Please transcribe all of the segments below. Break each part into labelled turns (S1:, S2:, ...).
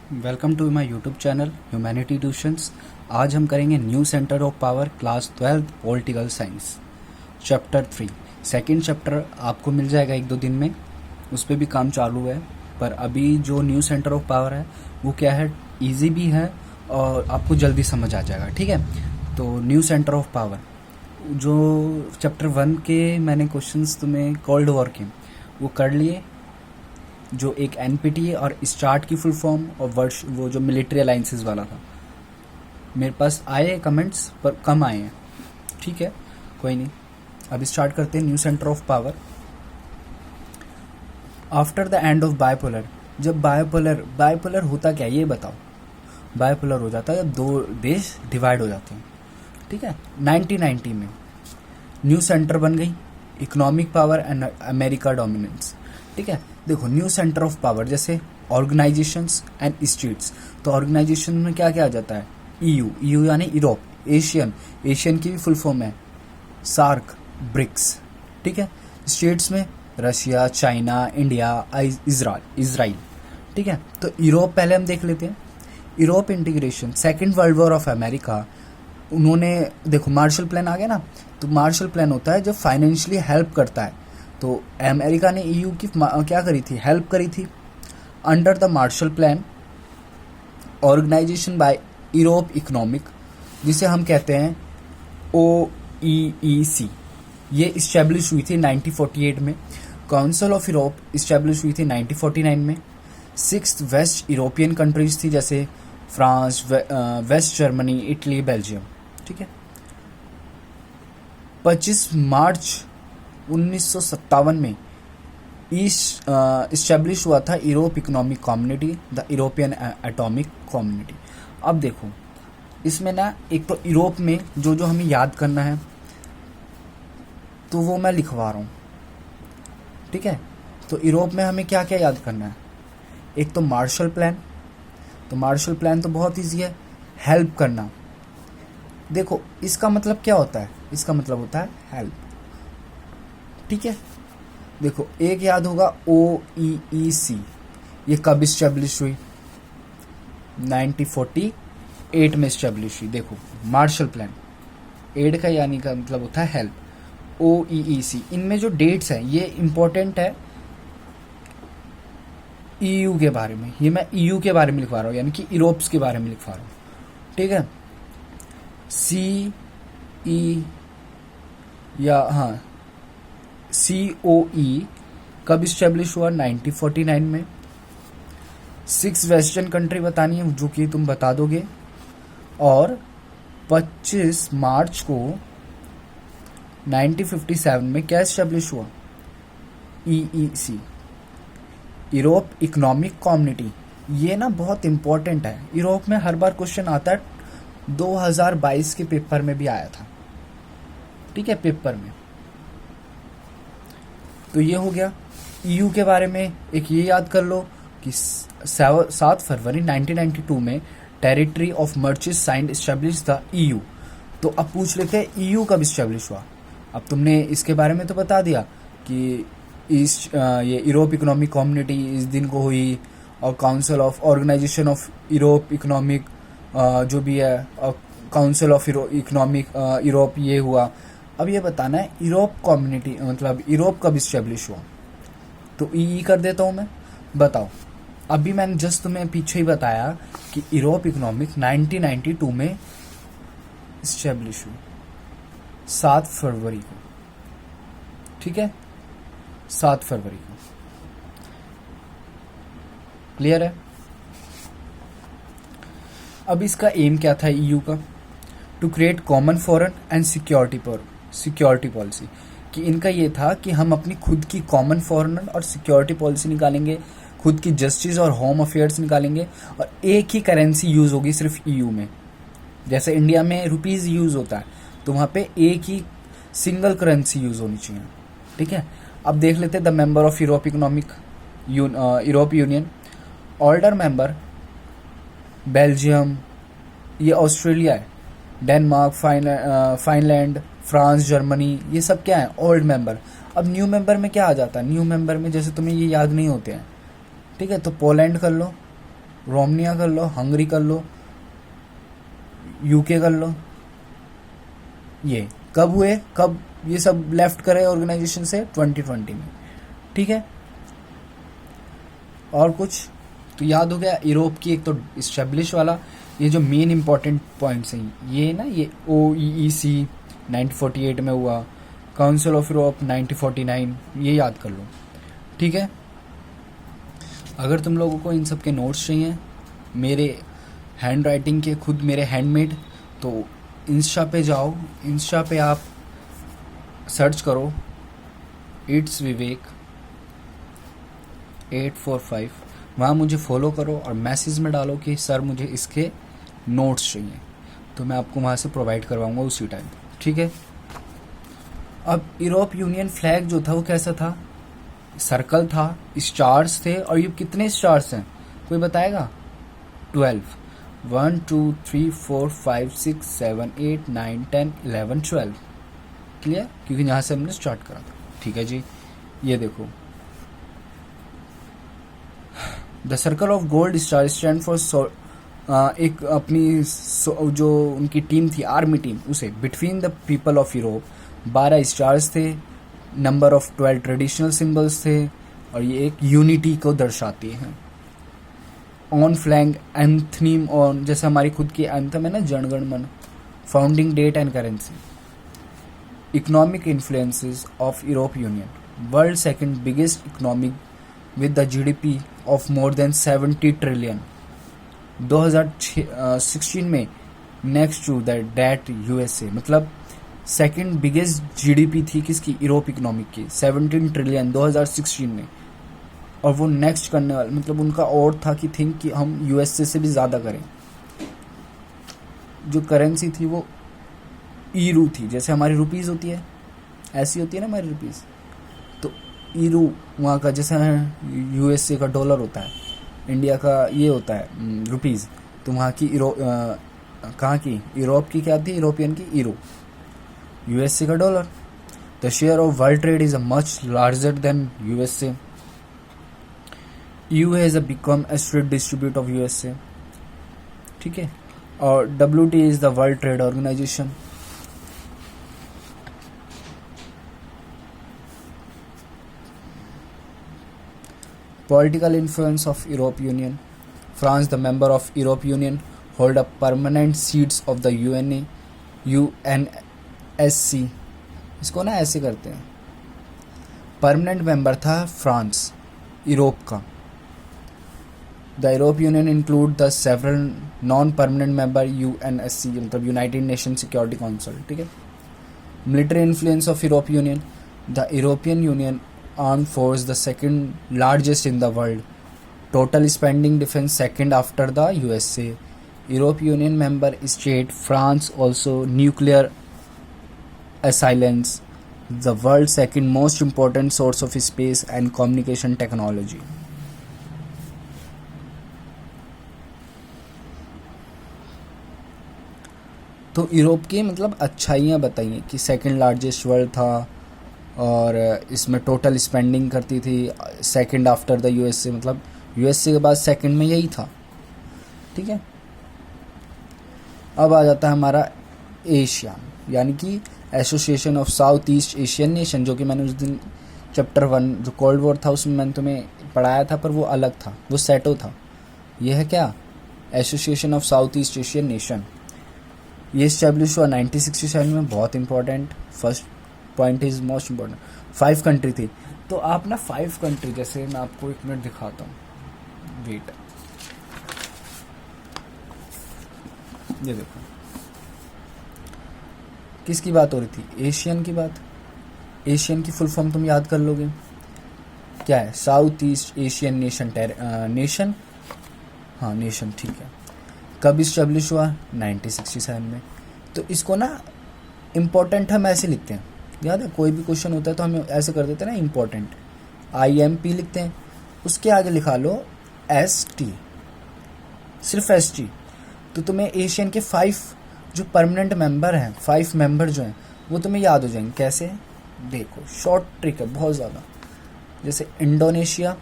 S1: Welcome to my YouTube channel humanity tuitions. आज हम करेंगे new centre of power class 12 political science chapter 3। Second chapter आपको मिल जाएगा एक दो दिन में, उस पर भी काम चालू है। पर अभी जो न्यू सेंटर ऑफ पावर है वो क्या है, इजी भी है और आपको जल्दी समझ आ जाएगा। ठीक है, तो न्यू सेंटर ऑफ पावर जो चैप्टर 1 के मैंने क्वेश्चंस तुम्हें कोल्ड वॉर के वो कर लिए, जो एक एनपीटी और स्टार्ट की फुल फॉर्म और वर्ष वो जो मिलिट्री अलाइंसेस वाला था। मेरे पास आए कमेंट्स पर कम आए हैं। ठीक है, कोई नहीं, अब स्टार्ट करते हैं। New centre of power. After the end of bipolar, जब बायपोलर होता क्या ये बताओ। बायपोलर हो जाता है जब दो देश डिवाइड हो जाते हैं। ठीक है, 1990 में न्यू सेंटर बन गई economic power and America dominance. ठीक है, देखो न्यू सेंटर ऑफ पावर जैसे ऑर्गेनाइजेशंस एंड स्टेट्स, तो ऑर्गेनाइजेशन में क्या क्या आ जाता है, ईयू यानी यूरोप, एशियन की भी फुल फॉर्म है सार्क, ब्रिक्स। ठीक है, स्टेट्स में रशिया, चाइना, इंडिया, इजराइल। ठीक है, तो यूरोप पहले हम देख लेते हैं। Europe integration, second world war of America, उन्होंने देखो मार्शल प्लान आ गया ना, तो मार्शल प्लान होता है जो फाइनेंशियली हेल्प करता है। तो अमेरिका ने ईयू की क्या करी थी, हेल्प करी थी। Under the Marshall plan organisation by Europe economic, जिसे हम कहते हैं OEEC, ये इस्टेब्लिश हुई थी 1948 में। काउंसिल ऑफ यूरोप इस्टेब्लिश हुई थी 1949 में। 6 वेस्ट यूरोपियन कंट्रीज थी जैसे France, West Germany, Italy, Belgium. ठीक है, 25 मार्च 1957 में इस्टेब्लिश हुआ था Europe economic community, the European atomic community. अब देखो इसमें ना, एक तो यूरोप में जो जो हमें याद करना है तो वो मैं लिखवा रहा हूँ। ठीक है, तो यूरोप में हमें क्या क्या याद करना है, एक तो मार्शल प्लान। तो मार्शल प्लान तो बहुत ईजी है, हेल्प करना। देखो इसका मतलब क्या होता है, इसका मतलब होता है हेल्प। ठीक है, देखो एक याद होगा OEEC, ये कब स्टेब्लिश हुई, 1948 में स्टेब्लिश हुई। देखो मार्शल प्लान, एड का यानी का मतलब होता है हेल्प। OEEC, इनमें जो डेट्स हैं ये इंपॉर्टेंट है EU के बारे में, ये मैं EU के बारे में लिखवा रहा हूँ, यानी कि यूरोप्स के बारे में लिखवा रहा हूँ। ठीक है, CE या हाँ COE कब स्टेब्लिश हुआ, 1949 में। 6 वेस्टर्न कंट्री बतानी है जो कि तुम बता दोगे। और 25 मार्च को 1957 में क्या स्टेब्लिश हुआ, EEC, यूरोप इकोनॉमिक कम्युनिटी। ये ना बहुत इंपॉर्टेंट है, यूरोप में हर बार क्वेश्चन आता है, 2022 के पेपर में भी आया था। ठीक है, पेपर में। तो ये हो गया EU के बारे में। एक ये याद कर लो कि 7 फरवरी 1992 में territory of Maastricht signed establish the EU। तो अब पूछ लेते हैं EU कब एस्टेब्लिश हुआ। अब तुमने इसके बारे में तो बता दिया कि ये यूरोप इकोनॉमिक कम्युनिटी इस दिन को हुई, और council of organisation of Europe economic जो भी है, काउंसिल ऑफ इकोनॉमिक यूरोप ये हुआ। अब ये बताना है यूरोप कम्युनिटी मतलब यूरोप कब इस्टेब्लिश हुआ, तो ई कर देता हूँ मैं। बताओ, अभी मैंने जस्ट तुम्हें पीछे ही बताया कि यूरोप इकोनॉमिक 1992 में इस्टेब्लिश हुई 7 फरवरी को। ठीक है, 7 फरवरी को। क्लियर है। अब इसका एम क्या था EU का, to create common foreign and security policy, कि इनका ये था कि हम अपनी खुद की कॉमन फॉरेन और सिक्योरिटी पॉलिसी निकालेंगे, खुद की जस्टिस और होम अफेयर्स निकालेंगे, और एक ही करेंसी यूज़ होगी सिर्फ EU में। जैसे इंडिया में रुपीज़ यूज़ होता है, तो वहाँ पे एक ही सिंगल करेंसी यूज़ होनी चाहिए। ठीक है, अब देख लेते हैं the member of Europe economic Europe union. Older member Belgium, ये ऑस्ट्रेलिया है, डेनमार्क, फाइनलैंड, फ्रांस, जर्मनी, ये सब क्या है, ओल्ड मेंबर। अब न्यू मेंबर में क्या आ जाता है, न्यू मेंबर में जैसे तुम्हें ये याद नहीं होते हैं। ठीक है, तो पोलैंड कर लो, रोमानिया कर लो, हंगरी कर लो, यूके कर लो। ये कब हुए, कब ये सब लेफ्ट करे ऑर्गेनाइजेशन से? 2020 में। ठीक है, और कुछ तो याद हो गया यूरोप की एक तो इस्टेब्लिश वाला, ये जो मेन इंपॉर्टेंट पॉइंट्स हैं ये ना, ये OEEC 1948 में हुआ, काउंसिल ऑफ यूरोप 1949, ये याद कर लो। ठीक है, अगर तुम लोगों को इन सब के नोट्स चाहिए मेरे हैंड राइटिंग के, खुद मेरे हैंडमेड, तो इंस्टा पे जाओ, इंस्टा पे आप सर्च करो इट्स विवेक 845, वहाँ मुझे फॉलो करो और मैसेज में डालो कि सर मुझे इसके नोट्स चाहिए, तो मैं आपको वहाँ से प्रोवाइड करवाऊँगा उसी टाइम। ठीक है, अब यूरोप यूनियन फ्लैग जो था वो कैसा था? सर्कल था, स्टार्स थे, और ये कितने स्टार्स हैं कोई बताएगा? 12, 1 2 3 4 5 6 7 8 9 10 11 12। क्लियर? क्योंकि यहाँ से हमने स्टार्ट करा था। ठीक है जी, ये देखो, the circle of gold star stand for एक अपनी जो उनकी टीम थी, आर्मी टीम, उसे between the people of Europe 12 stars थे, नंबर ऑफ 12 ट्रेडिशनल सिंबल्स थे, और ये एक यूनिटी को दर्शाती हैं। ऑन फ्लैंग एंथनीम, ऑन जैसे हमारी खुद की एंथम है ना, Jana Gana Mana, founding date and currency. Economic influences of Europe union, world second biggest economic with the GDP of more than 70 trillion. 2016 में नेक्स्ट टू दैट USA, मतलब सेकंड बिगेस्ट GDP थी किसकी? यूरोप इकोनॉमिक की, 17 ट्रिलियन 2016 में। और वो नेक्स्ट करने वाले, मतलब उनका और था कि थिंक कि हम USA से भी ज़्यादा करें। जो करेंसी थी वो ईरू थी, जैसे हमारी रुपीज़ होती है ऐसी होती है ना हमारी रुपीज़, तो ईरू वहाँ का, जैसे USA का डॉलर होता है, इंडिया का ये होता है रुपीज़, तो वहाँ की कहाँ की? यूरोप की क्या थी? यूरोपियन की ईरू, USA का dollar. The share of world trade is a much larger than USA। EU has become a straight distribute of USA। ठीक है, और WTO is the world trade organisation. Political influence of Europe Union, France, the member of Europe Union, hold up permanent seats of the UNSC। इसको ना ऐसे करते हैं, permanent member था France Europe का। The Europe union include the several non permanent member UNSC, मतलब United nation security council. ठीक है, military influence of Europe union, the European union armed force the second largest in the world, total spending defense second after the USA। Europe Union member state France also nuclear assailants, the world's second most important source of space and communication technology। तो Europe की मतलब अच्छाइयाँ बताइए कि second largest world था, और इसमें total spending करती थी सेकंड आफ्टर द USA, मतलब USA के बाद सेकंड में यही था। ठीक है, अब आ जाता है हमारा एशियान, यानी कि association of south east Asian nation, जो कि मैंने उस दिन चैप्टर 1 जो कोल्ड वॉर था उसमें मैंने तुम्हें पढ़ाया था, पर वो अलग था, वो सेटो था। ये है क्या? Association of south east Asian nation. ये इस्टेब्लिश हुआ 1967 में, बहुत important. First point is most important. 5 country थी, तो आप ना 5 कंट्री, जैसे मैं आपको 1 मिनट दिखाता हूँ, वेट, ये देखो किसकी बात हो रही थी? एशियन की बात। एशियन की फुल फॉर्म तुम याद कर लोगे, क्या है? South east Asian nation, nation, हाँ नेशन। ठीक है, कब इस्टेब्लिश हुआ? 1967 में। तो इसको ना इम्पोर्टेंट हम ऐसे लिखते हैं, याद है? कोई भी क्वेश्चन होता है तो हम ऐसे कर देते हैं ना, इम्पोर्टेंट IMP लिखते हैं, उसके आगे लिखा लो ST, सिर्फ ST। तो तुम्हें एशियन के 5 जो परमानेंट मेंबर हैं, 5 मेंबर जो हैं, वो तुम्हें याद हो जाएंगे। कैसे? देखो, शॉर्ट ट्रिक है बहुत ज़्यादा। जैसे इंडोनेशिया,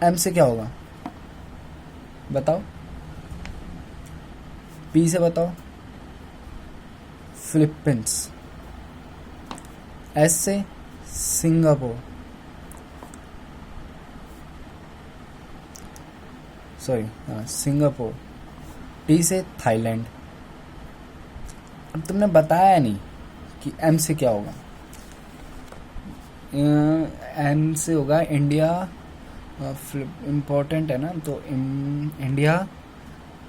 S1: एम से क्या होगा बताओ, पी से बताओ, फिलीपींस, एस से सिंगापुर, सॉरी सिंगापुर, टी से थाईलैंड। अब तुमने बताया नहीं कि एम से क्या होगा। एम से होगा इंडिया, इम्पोर्टेंट है ना, तो इंडिया,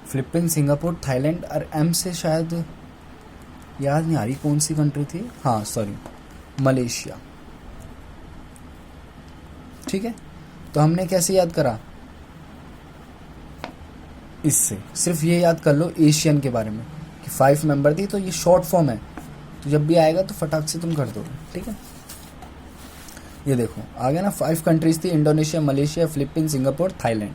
S1: फिलीपींस, सिंगापुर, थाईलैंड, और एम से शायद याद नहीं आ रही कौन सी कंट्री थी, हाँ सॉरी मलेशिया। ठीक है, तो हमने कैसे याद करा, इससे सिर्फ ये याद कर लो एशियन के बारे में कि 5 मेंबर थी, तो ये शॉर्ट फॉर्म है, तो जब भी आएगा तो फटाक से तुम कर दोगे। ठीक है, ये देखो आ गया ना, 5 कंट्रीज थी, Indonesia, Malaysia, Philippines, Singapore, Thailand,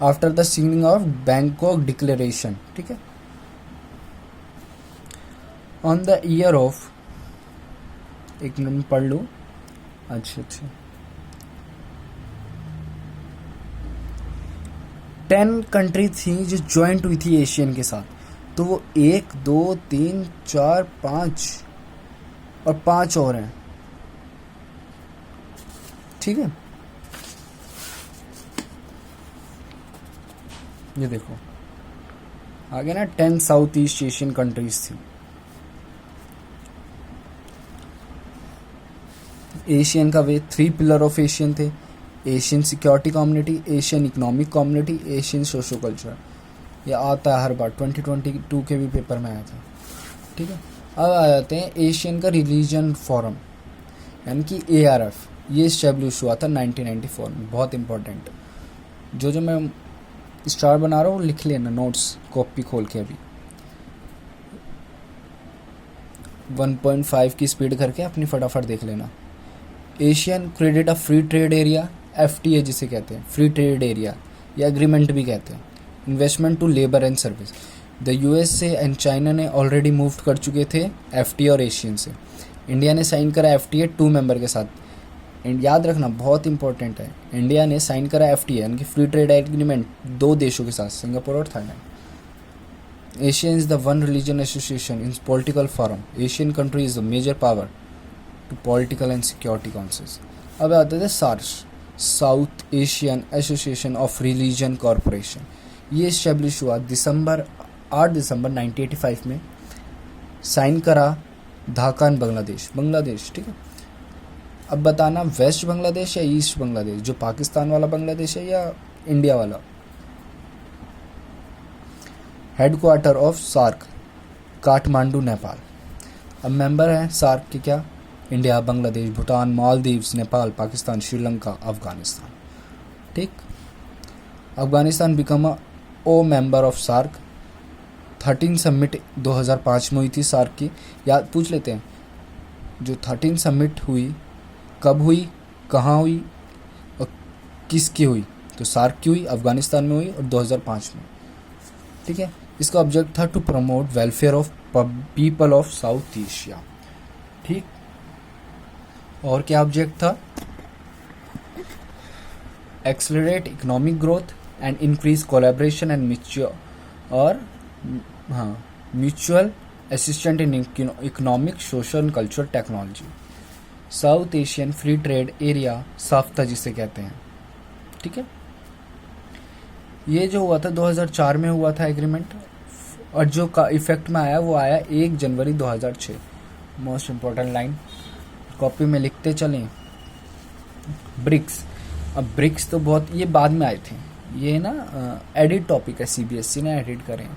S1: after the signing of Bangkok declaration. ठीक है, ऑन द ईयर ऑफ, एक मिनट पढ़ लूँ, अच्छा 10 कंट्री थी जो ज्वाइंट हुई थी एशियन के साथ, तो वो 1 2 3 4 5 और 5 और हैं। ठीक है, ये देखो आगे ना 10 साउथ ईस्ट एशियन कंट्रीज थी। एशियन का वे 3 पिलर ऑफ एशियन थे, Asian security community, Asian economic community, Asian socio culture. ये आता है हर बार, 2022 के भी पेपर में आया था। ठीक है, अब आ जाते हैं एशियन का रिलीजन फोरम, यानी कि ARF। ये इस्टेब्लिश हुआ था 1994 में, बहुत इंपॉर्टेंट। जो मैं स्टार बना रहा हूँ लिख लेना, नोट्स कॉपी खोल के अभी 1.5 की स्पीड करके अपनी फटाफट देख लेना। Asian credit a free trade area, FTA जिसे कहते हैं, फ्री ट्रेड एरिया या एग्रीमेंट भी कहते हैं, investment to labour and service. The USA एंड चाइना ने ऑलरेडी मूव कर चुके थे FTA और एशियन से। इंडिया ने साइन करा FTA 2 मेंबर के साथ। याद रखना बहुत इंपॉर्टेंट है, इंडिया ने साइन करा FTA यानी कि फ्री ट्रेड एग्रीमेंट 2 देशों के साथ, सिंगापुर और Thailand. Asian is the one religion association in political forum, Asian country is the major power to political and security councils. अब आते थे SAARC, South Asian association of religion corporation. ये establish हुआ 8 दिसंबर 1985 में, साइन करा ढाका बांग्लादेश। ठीक है, अब बताना वेस्ट बांग्लादेश या ईस्ट बांग्लादेश, जो पाकिस्तान वाला बांग्लादेश है या इंडिया वाला। Headquarter of SAARC, Kathmandu, Nepal. अब मेंबर हैं सार्क के क्या, इंडिया, बांग्लादेश, भूटान, मालदीव्स, नेपाल, पाकिस्तान, श्रीलंका, अफगानिस्तान। ठीक, अफगानिस्तान बिकम अ ओ मेंबर ऑफ सार्क। 13 समिट 2005 में हुई थी सार्क की, याद पूछ लेते हैं। जो 13 समिट हुई, कब हुई, कहाँ हुई और किसकी हुई, तो सार्क की हुई, अफगानिस्तान में हुई और 2005 में। ठीक है, इसका ऑब्जेक्ट था to promote welfare of people of South Asia. ठीक, और क्या ऑब्जेक्ट था, accelerate economic growth and increase collaboration and mutual assistant in economic, social and cultural technology. South Asian free trade area, SAFTA जिसे कहते हैं। ठीक है, ये जो हुआ था 2004 में हुआ था एग्रीमेंट, और जो का इफेक्ट में आया वो आया 1 जनवरी 2006। मोस्ट इम्पोर्टेंट लाइन कॉपी में लिखते चलें। ब्रिक्स, अब ब्रिक्स तो बहुत ये बाद में आए थे, ये ना एडिट टॉपिक है, CBSE ने एडिट करें।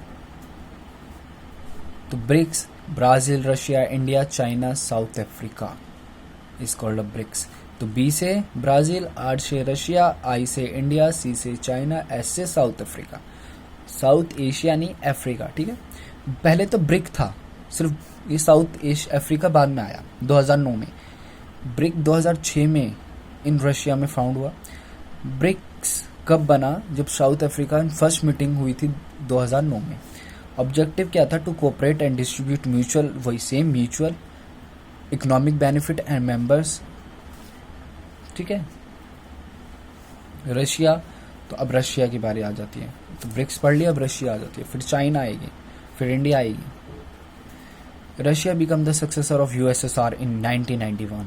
S1: तो BRICS, Brazil, Russia, India, China, South Africa is called a BRICS. तो B से ब्राज़ील, R से रशिया, I से इंडिया, C से चाइना, S से साउथ अफ्रीका। साउथ एशिया नहीं अफ्रीका। ठीक है, पहले तो ब्रिक था सिर्फ, ये साउथ अफ्रीका बाद में आया 2009 में। ब्रिक 2006 में इन रशिया में फाउंड हुआ। ब्रिक्स कब बना, जब साउथ अफ्रीका फर्स्ट मीटिंग हुई थी 2009 में। ऑब्जेक्टिव क्या था, to cooperate and distribute mutual, वही same mutual economic benefit and members. ठीक है, रशिया, तो अब रशिया की बारी आ जाती है। तो ब्रिक्स पढ़ लिया, अब रशिया आ जाती है, फिर चाइना आएगी, फिर इंडिया आएगी। Russia become the successor of USSR in 1991।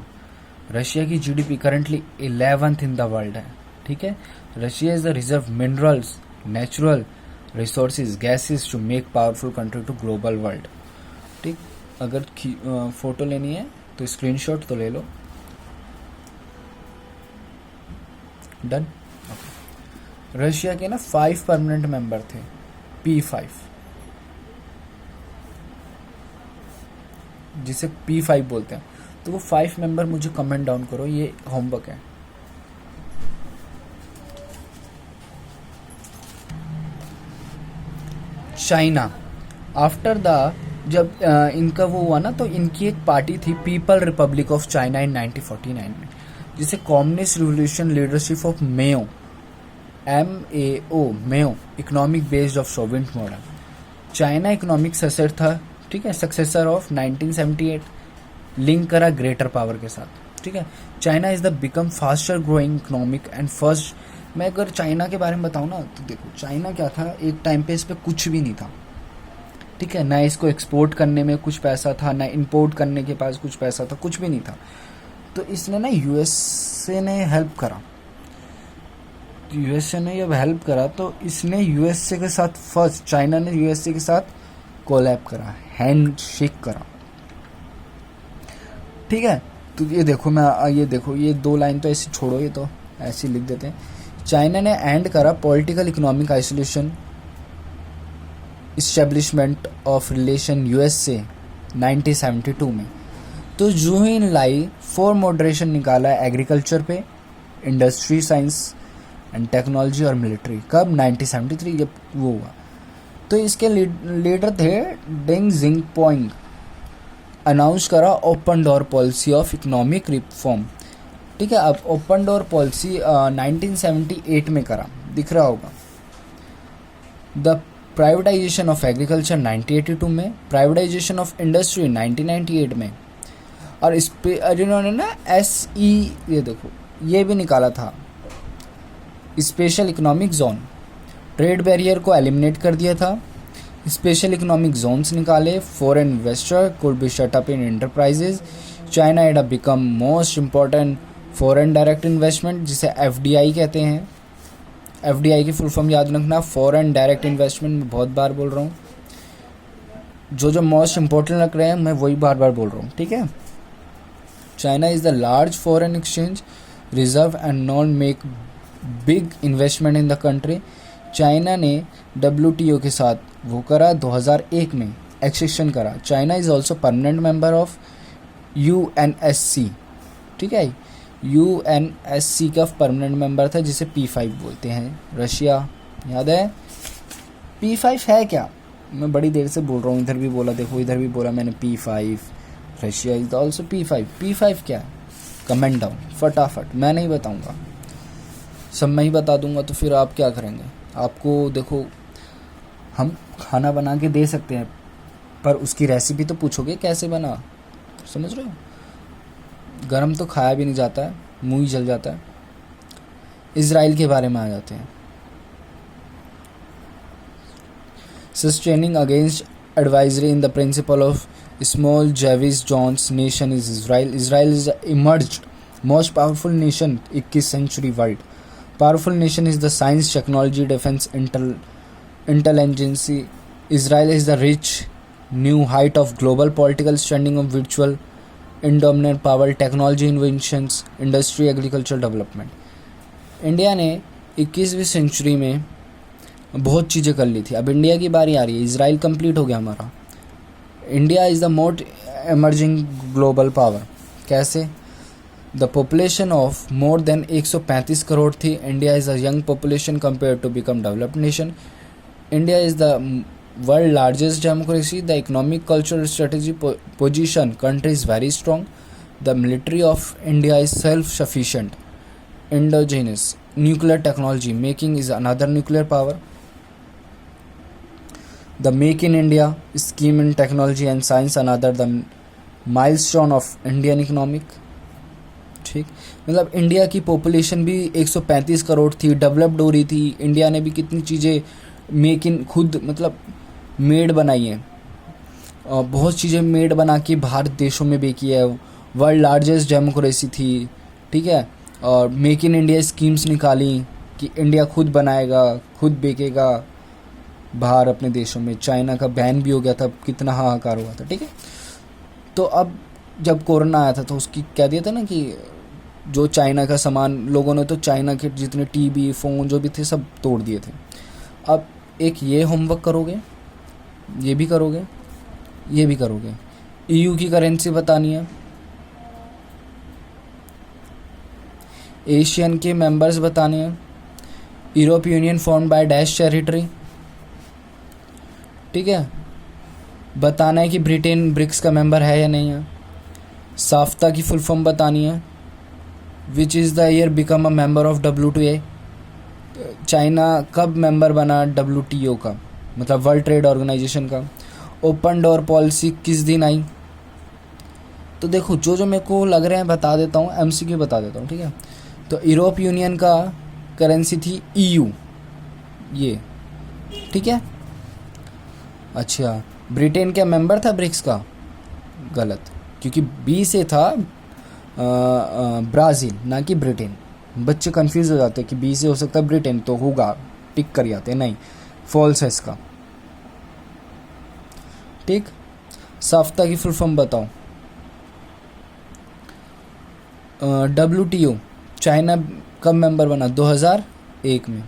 S1: Russia की GDP currently 11th in the world है, ठीक है। Russia is the reserve minerals, natural resources, gases to make powerful country to global world, ठीक। अगर photo लेनी है तो स्क्रीनशॉट तो ले लो। डन। रशिया के ना 5 परमानेंट मेंबर थे, P5, जिसे P5 बोलते हैं। तो वो 5 मेंबर मुझे कमेंट डाउन करो, ये होमवर्क है। चाइना, आफ्टर द जब इनका वो हुआ ना, तो इनकी एक पार्टी थी people Republic of China in 1949 में, जिसे communist revolution leadership of Mayo, MAO, Mayo, economic based of Soviet model. China economic successor था, ठीक है, सक्सेसर ऑफ 1978, लिंक करा ग्रेटर पावर के साथ, ठीक है। China is the become faster growing economic and first. मैं अगर चाइना के बारे में बताऊँ ना, तो देखो चाइना क्या था, एक टाइम पे इस पे कुछ भी नहीं था, ठीक है। ना इसको एक्सपोर्ट करने में कुछ पैसा था, ना इंपोर्ट करने के पास कुछ पैसा था, कुछ भी नहीं था। तो इसने ना यूएसए ने हेल्प करा, यूएसए ने जब हेल्प करा तो इसने यूएसए के साथ, फर्स्ट चाइना ने यूएसए के साथ कोलैब करा, हैंड शेक करा, ठीक है। तो ये देखो, ये देखो, ये 2 लाइन तो ऐसे छोड़ो, ये तो ऐसे लिख देते हैं। चाइना ने एंड करा political economic isolation, establishment of relation USA 1972 में। तो जो ही लाई 4 मॉडरेशन निकाला है एग्रीकल्चर पे, इंडस्ट्री, साइंस एंड टेक्नोलॉजी और मिलिट्री। कब? 1973 जब वो हुआ। तो इसके लीडर थे डेंग जिंगपोंग। अनाउंस करा open door policy of economic reform, ठीक है। अब ओपन डोर पॉलिसी 1978 में करा, दिख रहा होगा। द प्राइवेटाइजेशन ऑफ एग्रीकल्चर 1982 में, प्राइवेटाइजेशन ऑफ इंडस्ट्री 1998 में। और इस पे इन्होंने ना SE, ये देखो, ये भी निकाला था, special economic zone. Trade barrier को एलिमिनेट कर दिया था, स्पेशल इकोनॉमिक जोन्स निकाले। Foreign investor could be shut up in enterprises. China had become most important foreign direct investment, जिसे FDI कहते हैं। FDI की फुल फॉर्म याद रखना, फॉरेन डायरेक्ट इन्वेस्टमेंट। मैं बहुत बार बोल रहा हूँ, जो मोस्ट इम्पोर्टेंट लग रहे हैं मैं वही बार बार बोल रहा हूँ, ठीक है। China is the large foreign exchange reserve and non make big investment in the country. China ने WTO के साथ वो करा 2001 में, एक्सेशन करा। China is also permanent member of UNSC, ठीक है। UNSC का परमानेंट मेंबर था, जिसे P5 बोलते हैं। रशिया, याद है P5 है क्या? मैं बड़ी देर से बोल रहा हूँ, इधर भी बोला, देखो इधर भी बोला मैंने P5। Russia is also P5। P5 क्या है? कमेंट डाउन फटाफट, मैं नहीं बताऊँगा, सब मैं ही बता दूंगा, तो फिर आप क्या करेंगे? आपको देखो, हम खाना बना के दे सकते हैं, पर उसकी रेसिपी तो पूछोगे कैसे बना, समझ रहे हो? गरम तो खाया भी नहीं जाता है, मुंह ही जल जाता है। इजराइल के बारे में आ जाते हैं। Sustaining against advisory in the principle of small Jewish johns nation is Israel. Israel is emerged most powerful nation 21th century world. Powerful nation is the science, technology, defense, intelligence. Israel is the rich new height of global political standing of virtual indominant power, technology inventions, industry, agricultural development. India ने 21वीं century में बहुत चीज़ें कर ली थी, अब India की बारी आ रही है। इजराइल कंप्लीट हो गया हमारा। India is the most emerging global power. कैसे? The population of more than 135 crore थी। India is a young population compare to become developed nation. India is the world largest democracy. The economic cultural strategy position country is very strong. The military of India is self sufficient. Indigenous nuclear technology, making is another nuclear power. The Make in India scheme in technology and science, another the milestone of Indian economic. ठीक, मतलब India की population भी 135 करोड़ थी, developed हो रही थी, India ने भी कितनी चीज़ें मेक इन खुद मतलब मेड बनाई हैं, बहुत चीज़ें मेड बना के बाहर देशों में बेची है, वर्ल्ड लार्जेस्ट डेमोक्रेसी थी, ठीक है। और मेक इन इंडिया स्कीम्स निकाली कि इंडिया खुद बनाएगा, खुद बेचेगा बाहर अपने देशों में। चाइना का बैन भी हो गया था, कितना हाहाकार हुआ था, ठीक है। तो अब जब कोरोना आया था तो उसकी कह दिया था ना कि जो चाइना का सामान, लोगों ने तो चाइना के जितने टीवी फ़ोन जो भी थे सब तोड़ दिए थे। अब एक ये होमवर्क करोगे, ये भी करोगे, ये भी करोगे। ईयू की करेंसी बतानी है, एशियन के मेंबर्स बताने हैं, Europe union form by dash territory, ठीक है। बताना है कि ब्रिटेन ब्रिक्स का मेंबर है या नहीं है। साफ्ता की फुल फॉर्म बतानी है। Which is the year become a member of WTO, China कब मेंबर बना WTO का, मतलब वर्ल्ड ट्रेड ऑर्गेनाइजेशन का। ओपन डोर पॉलिसी किस दिन आई। तो देखो जो जो मेरे को लग रहे हैं बता देता हूँ, MCQ बता देता हूँ, ठीक है। तो यूरोप यूनियन का करेंसी थी EU, ये, ठीक है। अच्छा, ब्रिटेन क्या मेंबर था ब्रिक्स का, गलत, क्योंकि B से था ब्राज़ील ना कि ब्रिटेन। बच्चे कंफ्यूज हो जाते हैं कि B से हो सकता है ब्रिटेन, तो होगा, टिक कर जाते हैं, नहीं, फॉल्स है इसका, ठीक। साफ्ता की फुल फॉर्म बताओ। WTO चाइना कब मेंबर बना, 2001 में।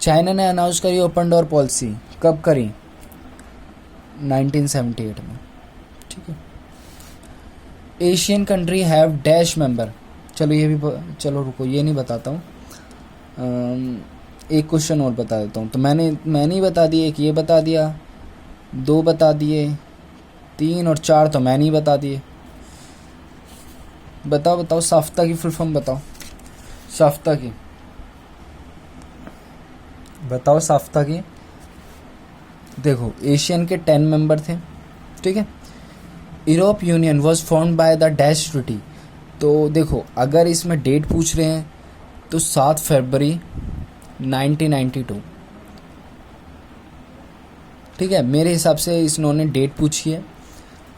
S1: चाइना ने अनाउंस करी ओपन डोर पॉलिसी, कब करी, 1978 में, ठीक है। Asian country have dash member, चलो ये भी चलो रुको, ये नहीं बताता हूँ, एक क्वेश्चन और बता देता हूँ। तो मैंने ही बता दिए, एक ये बता दिया, 2 बता दिए, 3 और 4 तो मैंने ही बता दिए। बताओ साफ्ता की फुल फॉर्म बताओ, साफ्ता की बताओ, साफ्ता की। देखो एशियन के 10 मेंबर थे, ठीक है। Europe union was formed by the dash treaty. तो देखो अगर इसमें डेट पूछ रहे हैं तो 7 फरवरी 1992, ठीक है। मेरे हिसाब से इन्होंने डेट पूछी है,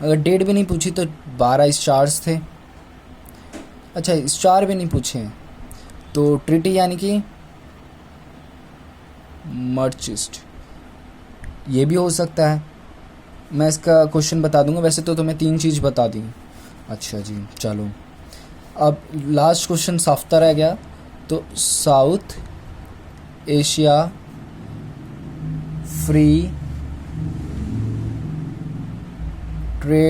S1: अगर डेट भी नहीं पूछी तो 12 स्टार्स थे। अच्छा स्टार भी नहीं पूछे हैं तो ट्रीटी यानी कि मर्चिस्ट, ये भी हो सकता है। मैं इसका क्वेश्चन बता दूंगा, वैसे तो तुम्हें 3 चीज़ बता दी। अच्छा जी चलो, अब लास्ट क्वेश्चन साफ्ता रह गया। तो साउथ एशिया फ्री ट्रेड